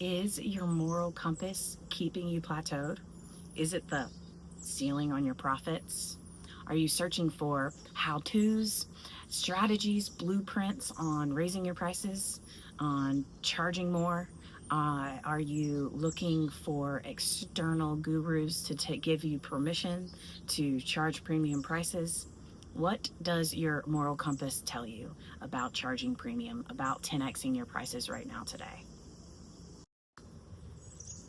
Is your moral compass keeping you plateaued? Is it the ceiling on your profits? Are you searching for how-tos, strategies, blueprints on raising your prices, on charging more? Are you looking for external gurus to give you permission to charge premium prices? What does your moral compass tell you about charging premium, about 10xing your prices right now today?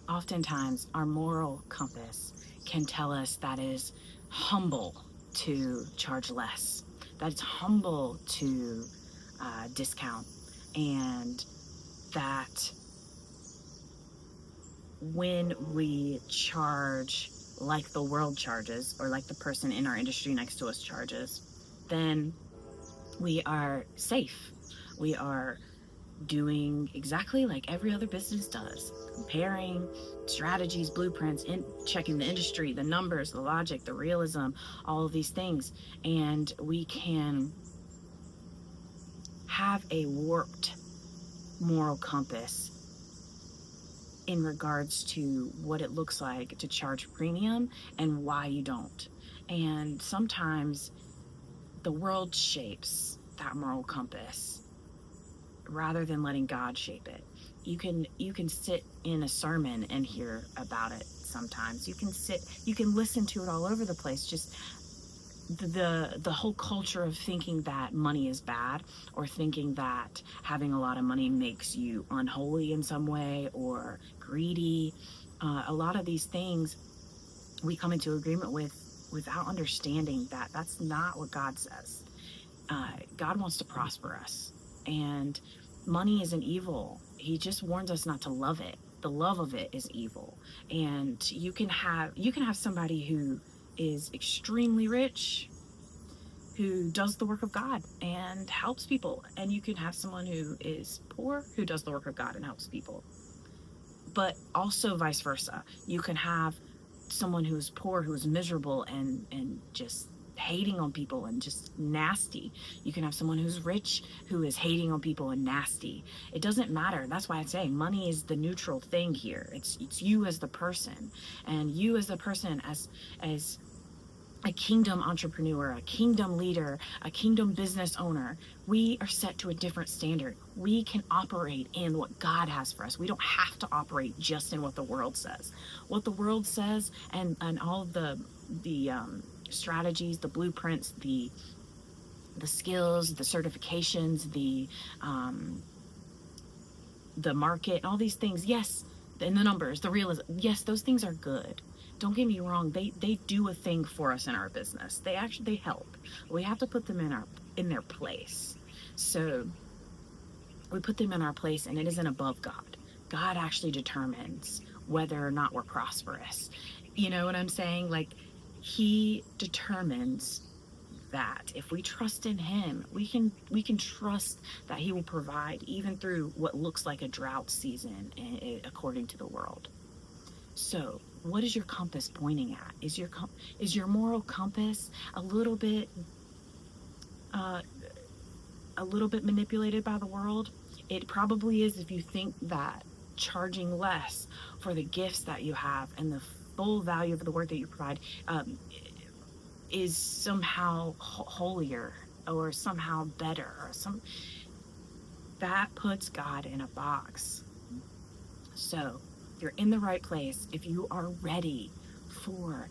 Oftentimes, our moral compass can tell us that is humble to charge less, that it's humble to discount, and that when we charge like the world charges, or like the person in our industry next to us charges, then we are safe. We are doing exactly like every other business does, comparing strategies, blueprints, checking the industry, the numbers, the logic, the realism, all of these things. And we can have a warped moral compass in regards to what it looks like to charge premium and why you don't. And sometimes the world shapes that moral compass rather than letting God shape it. You can sit in a sermon and hear about it sometimes. You can listen to it all over the place. Just the whole culture of thinking that money is bad, or thinking that having a lot of money makes you unholy in some way or greedy. A lot of these things we come into agreement with without understanding that that's not what God says. God wants to prosper us, and money isn't evil. He just warns us not to love it. The love of it is evil. And you can have somebody who is extremely rich, who does the work of God and helps people, and you can have someone who is poor who does the work of God and helps people. But also vice versa. You can have someone who's poor, who's miserable and just hating on people and just nasty. You can have someone who's rich who is hating on people and nasty. It doesn't matter. That's why I say money is the neutral thing here. It's you as the person, and you as the person as a kingdom entrepreneur, a kingdom leader, a kingdom business owner. We are set to a different standard. We can operate in what God has for us. We don't have to operate just in what the world says. What the world says, and all of the strategies, the blueprints, the skills, the certifications, the market, all these things, yes, and the numbers, the realism, yes, those things are good. Don't get me wrong, they do a thing for us in our business. They help. We have to put them in their place. So we put them in our place, and it isn't above God. God actually determines whether or not we're prosperous. You know what I'm saying? Like, he determines that if we trust in him, we can trust that he will provide even through what looks like a drought season, according to the world. So what is your compass pointing at? Is your moral compass a little bit manipulated by the world? It probably is, if you think that charging less for the gifts that you have and the full value of the work that you provide is somehow holier or somehow better, or that puts God in a box. So you're in the right place if you are ready for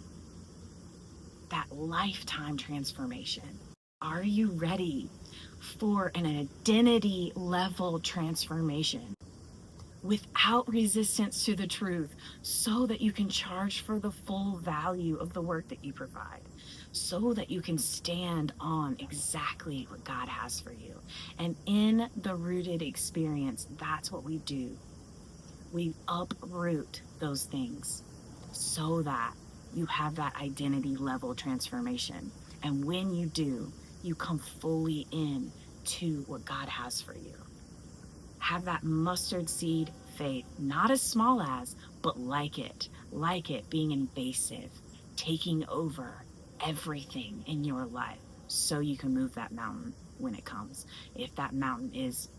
that lifetime transformation. Are you ready for an identity level transformation without resistance to the truth, so that you can charge for the full value of the work that you provide, so that you can stand on exactly what God has for you? And in the rooted experience, that's what we do. We uproot those things so that you have that identity level transformation. And when you do, you come fully in to what God has for you. Have that mustard seed faith, not as small as, but like it, being invasive, taking over everything in your life, so you can move that mountain when it comes. If that mountain is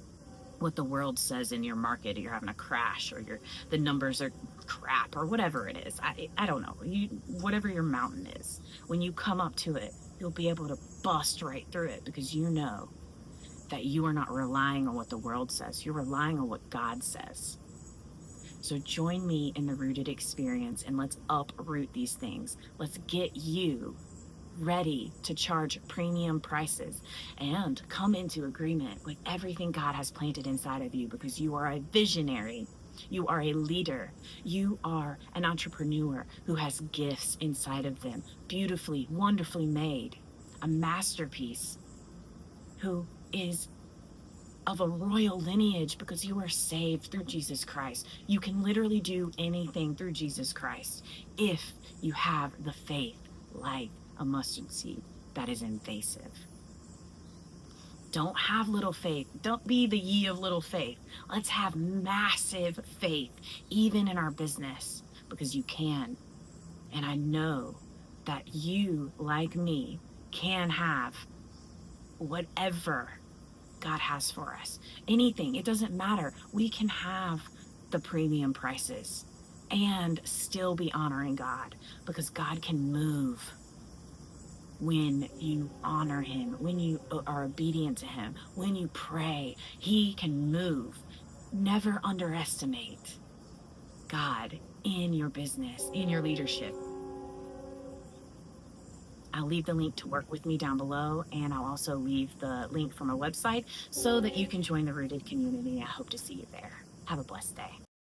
what the world says in your market, or you're having a crash, or the numbers are crap, or whatever it is. I don't know. Whatever your mountain is, when you come up to it, you'll be able to bust right through it, because you know that you are not relying on what the world says. You're relying on what God says. So join me in the rooted experience, and let's uproot these things. Let's get you ready to charge premium prices and come into agreement with everything God has planted inside of you, because you are a visionary. You are a leader. You are an entrepreneur who has gifts inside of them, beautifully, wonderfully made, a masterpiece, who is of a royal lineage, because you are saved through Jesus Christ. You can literally do anything through Jesus Christ if you have the faith like a mustard seed that is invasive. Don't have little faith. Don't be the ye of little faith. Let's have massive faith, even in our business, because you can. And I know that you, like me, can have whatever God has for us. Anything, it doesn't matter. We can have the premium prices and still be honoring God, because God can move when you honor him, when you are obedient to him, when you pray. He can move. Never underestimate God in your business, in your leadership. I'll leave the link to work with me down below, and I'll also leave the link for my website so that you can join the Rooted community. I hope to see you there. Have a blessed day.